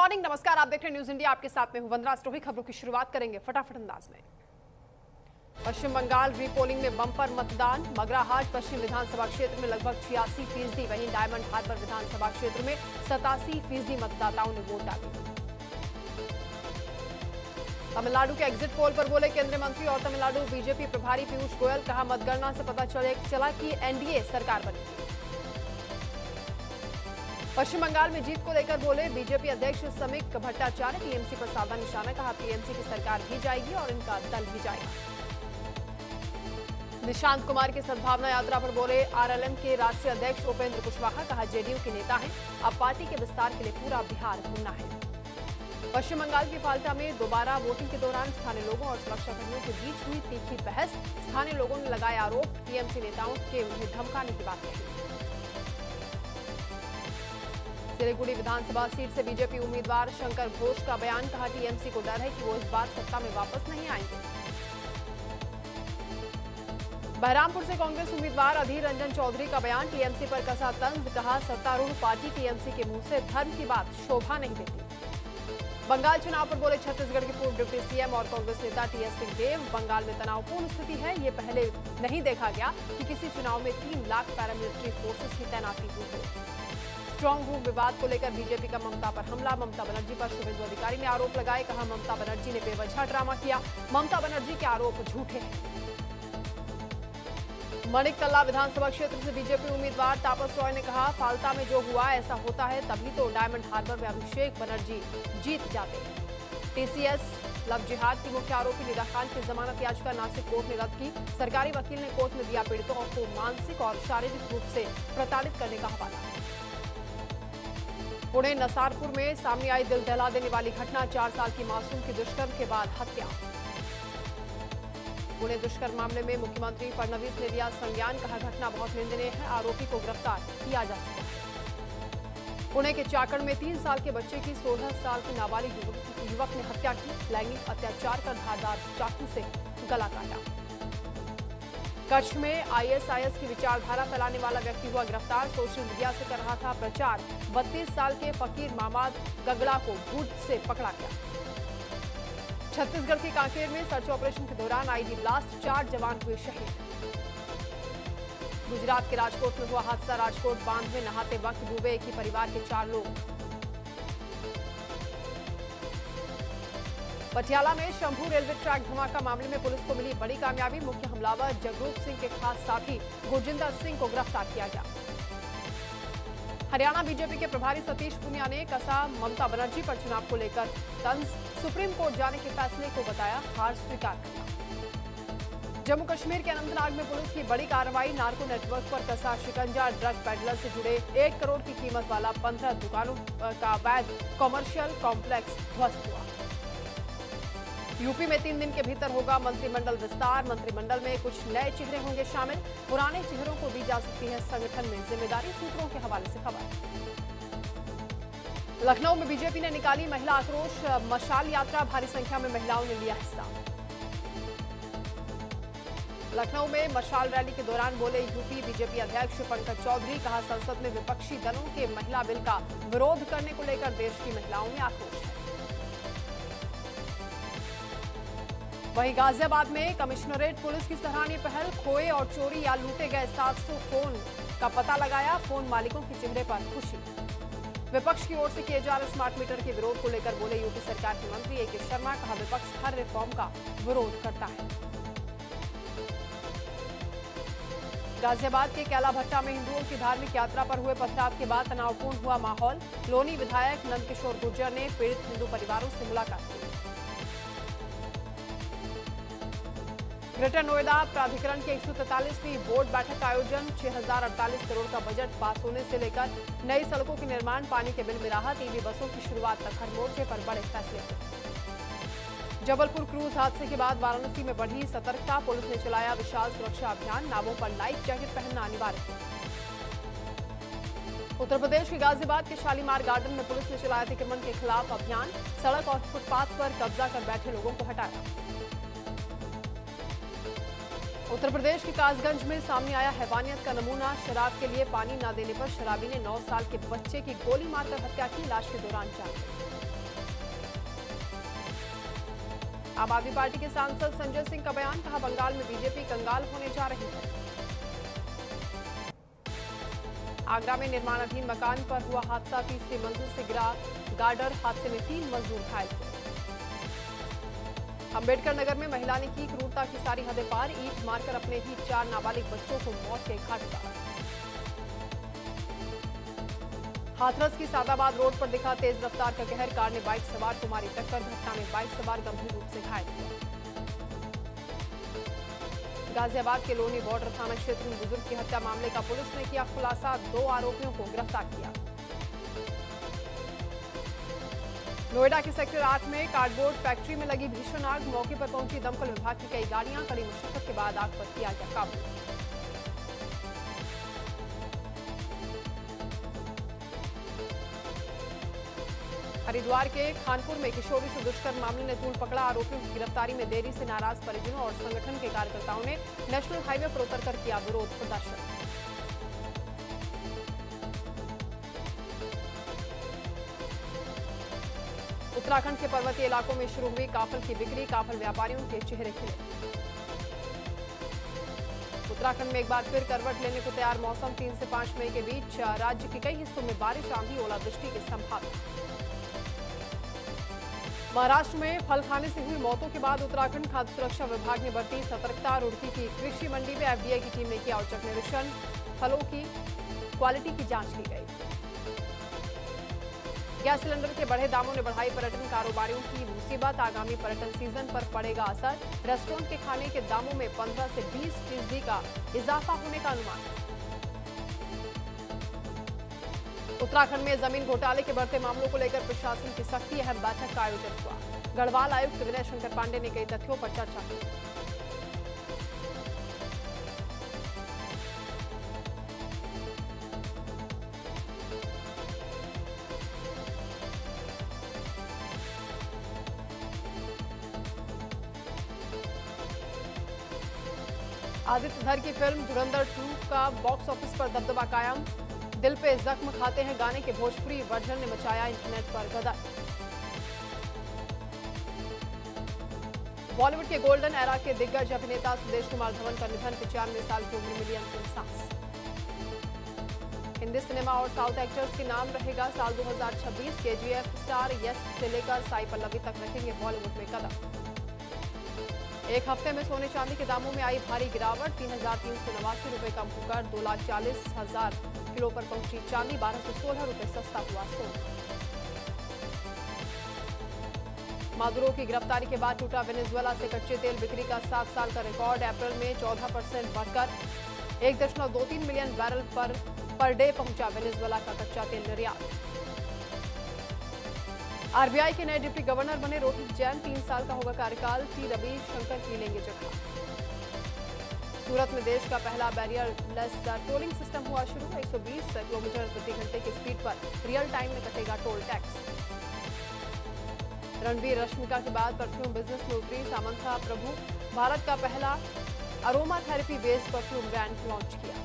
Morning, नमस्कार। आप देख रहे हैं न्यूज इंडिया। आपके साथ में हूं वंदना स्टोही। खबरों की शुरुआत करेंगे फटाफट अंदाज में। पश्चिम बंगाल रीपोलिंग में बम्पर मतदान। मगराहाट पश्चिम विधानसभा क्षेत्र में लगभग 86%, वहीं डायमंड हार्बर विधानसभा क्षेत्र में 87% मतदाताओं ने वोट डाले। तमिलनाडु के एग्जिट पोल पर बोले केंद्रीय मंत्री और तमिलनाडु बीजेपी प्रभारी पीयूष गोयल। कहा, मतगणना से पता चला कि एनडीए सरकार बनेगी। पश्चिम बंगाल में जीत को लेकर बोले बीजेपी अध्यक्ष समीक भट्टाचार्य। टीएमसी पर साधा निशाना। कहा, टीएमसी की सरकार भी जाएगी और इनका दल भी जाएगा। निशांत कुमार की सद्भावना यात्रा पर बोले आरएलएम के राष्ट्रीय अध्यक्ष उपेंद्र कुशवाहा। कहा, जेडीयू के नेता हैं, अब पार्टी के विस्तार के लिए पूरा बिहार घूमना है। पश्चिम बंगाल की फाल्टा में दोबारा वोटिंग के दौरान स्थानीय लोगों और सुरक्षाकर्मियों के बीच हुई तीखी बहस। स्थानीय लोगों ने लगाए आरोप। टीएमसी नेताओं के उन्हें धमकाने की बात कही। सिलीगुड़ी विधानसभा सीट से बीजेपी उम्मीदवार शंकर घोष का बयान। कहा, टीएमसी को डर है कि वो इस बार सत्ता में वापस नहीं आएंगे। बहरामपुर से कांग्रेस उम्मीदवार अधीर रंजन चौधरी का बयान। टीएमसी पर कसा तंज। कहा, सत्तारूढ़ पार्टी टीएमसी के मुंह से धर्म की बात शोभा नहीं देती। बंगाल चुनाव पर बोले छत्तीसगढ़ के पूर्व डिप्टी सीएम और कांग्रेस नेता टीएस सिंहदेव। बंगाल में तनावपूर्ण स्थिति है। ये पहले नहीं देखा गया कि किसी चुनाव में 3 लाख पैरामिलिट्री फोर्सेस की तैनाती हुई हो। स्ट्रांग रूम विवाद को लेकर बीजेपी का ममता पर हमला। ममता बनर्जी पर शुभेंदु अधिकारी ने आरोप लगाए। कहा, ममता बनर्जी ने बेवजह ड्रामा किया। ममता बनर्जी के आरोप झूठे हैं। मणिकतल्ला विधानसभा क्षेत्र से बीजेपी उम्मीदवार तापस रॉय ने कहा, फाल्टा में जो हुआ ऐसा होता है तभी तो डायमंड हार्बर में अभिषेक बनर्जी जीत जाते हैं। टीसीएस लव जिहाद की मुख्य आरोपी निदा खान की जमानत याचिका नासिक कोर्ट ने रद्द की। सरकारी वकील ने कोर्ट में दिया पीड़ितों को मानसिक और शारीरिक रूप से प्रताड़ित करने का हवाला। पुणे नसारपुर में सामने आई दिल दहला देने वाली घटना। 4 साल की मासूम की दुष्कर्म के बाद हत्या। पुणे दुष्कर्म मामले में मुख्यमंत्री फडणवीस ने दिया संज्ञान। कहा, घटना बहुत निंदनीय है। आरोपी को गिरफ्तार किया जा चुका है। पुणे के चाकण में 3 साल के बच्चे की 16 साल की नाबालिग युवक ने हत्या की। लैंगिक अत्याचार कर धारदार चाकू से गला काटा। कच्छ में आईएसआईएस की विचारधारा फैलाने वाला व्यक्ति हुआ गिरफ्तार। सोशल मीडिया से कर रहा था प्रचार। 32 साल के फकीर मामाद गगड़ा को भूत से पकड़ा गया। छत्तीसगढ़ के कांकेर में सर्च ऑपरेशन के दौरान आईडी ब्लास्ट। 4 जवान हुए शहीद। गुजरात के राजकोट में हुआ हादसा। राजकोट बांध में नहाते वक्त डूबे एक ही परिवार के 4 लोग। पटियाला में शंभू रेलवे ट्रैक धमाका मामले में पुलिस को मिली बड़ी कामयाबी। मुख्य हमलावर जगरूप सिंह के खास साथी गुरजिंदर सिंह को गिरफ्तार किया गया। हरियाणा बीजेपी के प्रभारी सतीश पूनिया ने कसा ममता बनर्जी पर चुनाव को लेकर तंज। सुप्रीम कोर्ट जाने के फैसले को बताया हार स्वीकार करना। जम्मू कश्मीर के अनंतनाग में पुलिस की बड़ी कार्रवाई। नार्को नेटवर्क पर कसा शिकंजा। ड्रग पेडलर से जुड़े 1 करोड़ की कीमत वाला 15 दुकानों का अवैध कॉमर्शियल कॉम्प्लेक्स ध्वस्त हुआ। यूपी में 3 दिन के भीतर होगा मंत्रिमंडल विस्तार। मंत्रिमंडल में कुछ नए चेहरे होंगे शामिल। पुराने चेहरों को दी जा सकती है संगठन में जिम्मेदारी। सूत्रों के हवाले से खबर। लखनऊ में बीजेपी ने निकाली महिला आक्रोश मशाल यात्रा। भारी संख्या में महिलाओं ने लिया हिस्सा। लखनऊ में मशाल रैली के दौरान बोले यूपी बीजेपी अध्यक्ष पंकज चौधरी। कहा, संसद में विपक्षी दलों के महिला बिल का विरोध करने को लेकर देश की महिलाओं में आक्रोश है। वहीं गाजियाबाद में कमिश्नरेट पुलिस की सराहनीय पहल। खोए और चोरी या लूटे गए 700 फोन का पता लगाया। फोन मालिकों के चेहरे पर खुशी। विपक्ष की ओर से किए जा रहे स्मार्ट मीटर के विरोध को लेकर बोले यूपी सरकार के मंत्री ए.के. शर्मा। कहा, विपक्ष हर रिफॉर्म का विरोध करता है। गाजियाबाद के कैला भट्टा में हिंदुओं की धार्मिक यात्रा पर हुए पथराव के बाद तनावपूर्ण हुआ माहौल। लोनी विधायक नंदकिशोर गुर्जर ने पीड़ित हिंदू परिवारों से मुलाकात की। ग्रेटर नोएडा प्राधिकरण की 143वीं बोर्ड बैठक का आयोजन। 6048 करोड़ का बजट पास होने से लेकर नई सड़कों के निर्माण, पानी के बिल में राहत, ईवी बसों की शुरुआत तक हर मोर्चे पर बड़े फैसले हुए। जबलपुर क्रूज हादसे के बाद वाराणसी में बढ़ी सतर्कता। पुलिस ने चलाया विशाल सुरक्षा अभियान। नावों पर लाइफ जैकेट पहनना अनिवार्य। उत्तर प्रदेश के गाजियाबाद के शालीमार गार्डन में पुलिस ने चलाया अतिक्रमण के खिलाफ अभियान। सड़क और फुटपाथ पर कब्जा कर बैठे लोगों को हटाया। उत्तर प्रदेश के कासगंज में सामने आया हैवानियत का नमूना। शराब के लिए पानी न देने पर शराबी ने 9 साल के बच्चे की गोली मारकर हत्या की। लाश के दौरान जान गई। आम आदमी पार्टी के सांसद संजय सिंह का बयान, कहा बंगाल में बीजेपी कंगाल होने जा रही है। आगरा में निर्माणाधीन मकान पर हुआ हादसा, तीसरी मंजिल से गिरा गार्डर, हादसे में 3 मजदूर घायल हुए। अंबेडकर नगर में महिला ने की क्रूरता की सारी हदें पार, ईंट मारकर अपने ही 4 नाबालिग बच्चों को मौत के घाट उतारा। हाथरस की सादाबाद रोड पर दिखा तेज रफ्तार का कहर, कार ने बाइक सवार को मारी टक्कर, घटना में बाइक सवार गंभीर रूप से घायल हुआ। गाजियाबाद के लोनी बॉर्डर थाना क्षेत्र में बुजुर्ग की हत्या मामले का पुलिस ने किया खुलासा, 2 आरोपियों को गिरफ्तार किया। नोएडा के सेक्टर 8 में कार्डबोर्ड फैक्ट्री में लगी भीषण आग, मौके पर पहुंची दमकल विभाग की कई गाड़ियां, कड़ी मुश्किल के बाद आग पर किया गया काबू। हरिद्वार के खानपुर में किशोरी से दुष्कर्म मामले ने तूल पकड़ा, आरोपियों की गिरफ्तारी में देरी से नाराज परिजनों और संगठन के कार्यकर्ताओं ने नेशनल हाईवे पर उतरकर किया विरोध प्रदर्शन। उत्तराखंड के पर्वतीय इलाकों में शुरू हुई काफल की बिक्री, काफल व्यापारियों के चेहरे खिले। उत्तराखंड में एक बार फिर करवट लेने को तैयार मौसम, 3 से 5 मई के बीच राज्य के कई हिस्सों में बारिश, आंधी, ओलावृष्टि की संभावना। महाराष्ट्र में फल खाने से हुई मौतों के बाद उत्तराखंड खाद्य सुरक्षा विभाग ने बरती सतर्कता, रुड़की की कृषि मंडी में एफडीए की टीम ने किया औचक निरीक्षण, फलों की क्वालिटी की जांच की गई। गैस सिलेंडर के बढ़े दामों ने बढ़ाई पर्यटन कारोबारियों की मुसीबत, आगामी पर्यटन सीजन पर पड़ेगा असर, रेस्टोरेंट के खाने के दामों में 15 से 20% का इजाफा होने का अनुमान। उत्तराखंड में जमीन घोटाले के बढ़ते मामलों को लेकर प्रशासन की सख्ती, अहम बैठक का आयोजन हुआ। गढ़वाल आयुक्त विनय शंकर पांडे ने कई तथ्यों पर चर्चा की। आदित्य धर की फिल्म धुरंधर 2 का बॉक्स ऑफिस पर दबदबा कायम, दिल पे जख्म खाते हैं गाने के भोजपुरी वर्जन ने मचाया इंटरनेट पर गदर। बॉलीवुड के गोल्डन एरा के दिग्गज अभिनेता सुदेश कुमार धवन का निधन, 95 साल की उम्र मिली अंतिम सांस। हिंदी सिनेमा और साउथ एक्टर्स के नाम रहेगा साल 2026, केजीएफ स्टार यश से लेकर साई पल्लवी तक रखेंगे बॉलीवुड में कदम। एक हफ्ते में सोने चांदी के दामों में आई भारी गिरावट, 3,389 रुपए कम होकर 2,40,000 किलो पर पहुंची चांदी, 1216 रुपए सस्ता हुआ सोना। मादुरो की गिरफ्तारी के बाद टूटा वेनेजुएला से कच्चे तेल बिक्री का 7 साल का रिकॉर्ड, अप्रैल में 14% बढ़कर 1.23 मिलियन बैरल पर डे पहुंचा वेनेजुएला का कच्चा तेल निर्यात। आरबीआई के नए डिप्टी गवर्नर बने रोहित जैन, 3 साल का होगा कार्यकाल, टी रविशंकर की लेंगे जगह। सूरत में देश का पहला बैरियर-लेस टोलिंग सिस्टम हुआ शुरू, 120 किलोमीटर प्रति घंटे की स्पीड पर रियल टाइम में कटेगा टोल टैक्स। रणबीर रश्मिका के बाद परफ्यूम बिजनेस में उतरी सामंथा प्रभु, भारत का पहला aroma therapy based perfume brand launch किया।